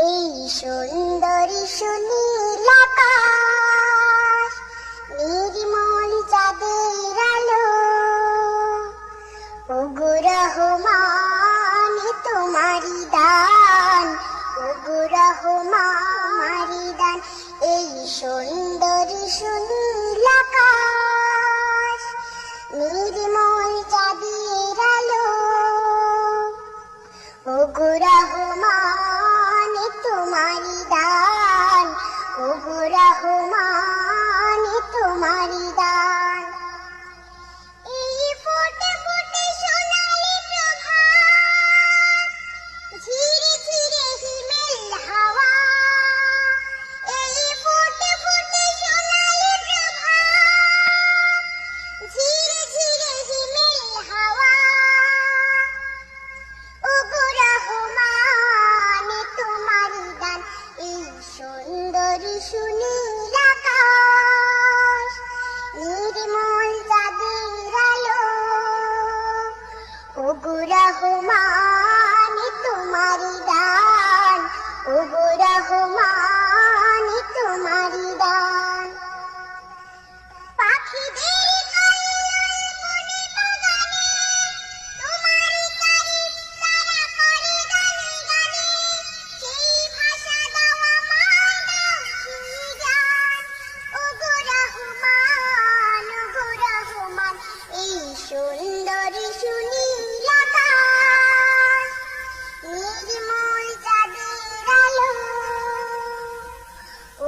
এই সুন্দরী সুনীল আকাশ, নির্মল চাঁদের আলো, ওগো রহমান তোমারি দান, ওগো রহমারি দান। এই সুন্দরী সুনীল আকাশ, নির্মল চাঁদের আলো, ওগো রহমান তোমারি দান, ওগো রহমান তোমারি দান। এই ফোটে ফোটে সোনালি প্রভাত, ঝিরে ঝিরে হিমেল হাওয়া। এই ফোটে ফোটে সোনালি প্রভাত, ঝিরে ঝিরে হিমেল হাওয়া। ওগো রহমান তোমারি দান। এই সুন্দরী সুনীল আকাশ, নির্মল চাঁদের আলো, ওগো রহমান তোমারি দান, ওগো রহমান তোমারি দান। পাখিদের কল্লোল বনে বাগানে, তোমারি তারিফ তারা করে গানে গানে। সেই ভাষা দাও আমায়, দাও সেই জ্ঞান, ওগো রহমান, ওগো রহমান। এই সুন্দরী সুনীল আকাশ, নির্মল চাঁদের আলো,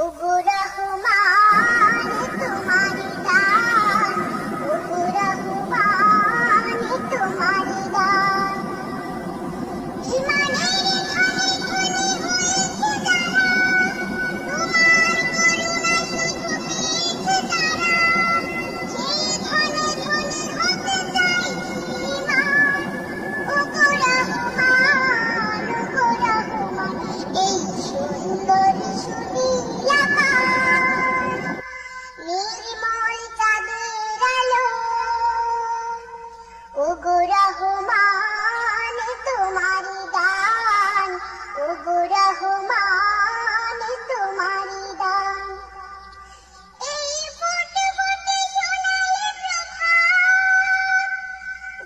ওগো রহমান তোমারি দান, ওগো রহমান তোমারি দান। ইমানের ধনে ধনে হয়েছে যারা, তোমার করুণা শুধু পেয়েছে তারা। সেই ধনে ধনে হতে চাই ইমান, ওগো রহমান, ওগো রহমান। এই সুন্দরী সুনীল আকাশ, নির্মল চাঁদের আলো, ওগো রহমান তোমারি দান, ওগো রহমান তোমারি দান। এই ফোটে ফোটে সোনালি প্রভাত,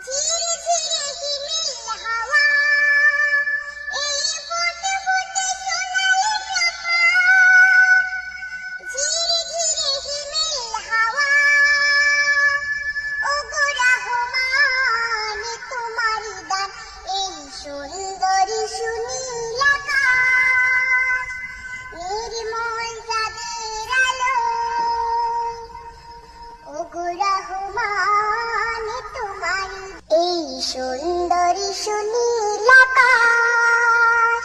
ঝিরে ঝিরে হিমেল হাওয়া। এই ফোটে ফোটে সোনালি প্রভাত, ঝিরে ঝিরে হিমেল হাওয়া। ওগো রহমান তোমারি দান। এই সুন্দরী সুনীল আকাশ, নির্মল চাঁদের আলো, ওগো রহমান তোমারি। এই সুন্দরী সুনীল আকাশ,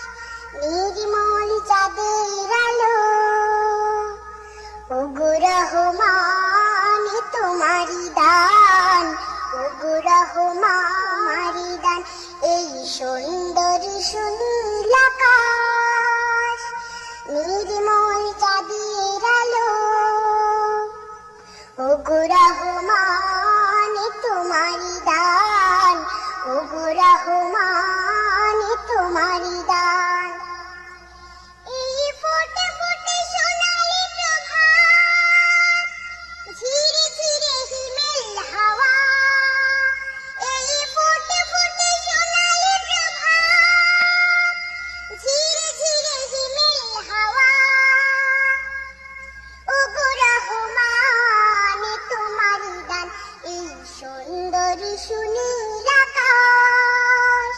নির্মল চাঁদের আলো, ওগো রহমান তোমারি দান, ওগো রহমারি দান। এই সুন্দরী সুনীল আকাশ, নির্মল চাঁদের আলো, ওগো রহমান তোমারি দান, ওগো রহমান তোমারি দান। এই ফোটে ফোটে সোনালি প্রভাত, ঝিরে ঝিরে হিমেল হাওয়া। এই ফোটে ফোটে সোনালি প্রভাত, ঝিরে ঝিরে হিমেল হাওয়া। ওগো রহমান তোমারি দান। এই সুন্দরী সুনীল আকাশ,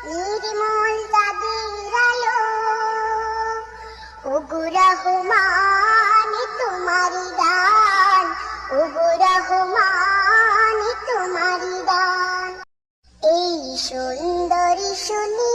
নির্মল চাঁদের আলো, ওগো রহমান তোমারি দান, ওগো রহমান তোমারি দান। এই সুন্দরী সুনীল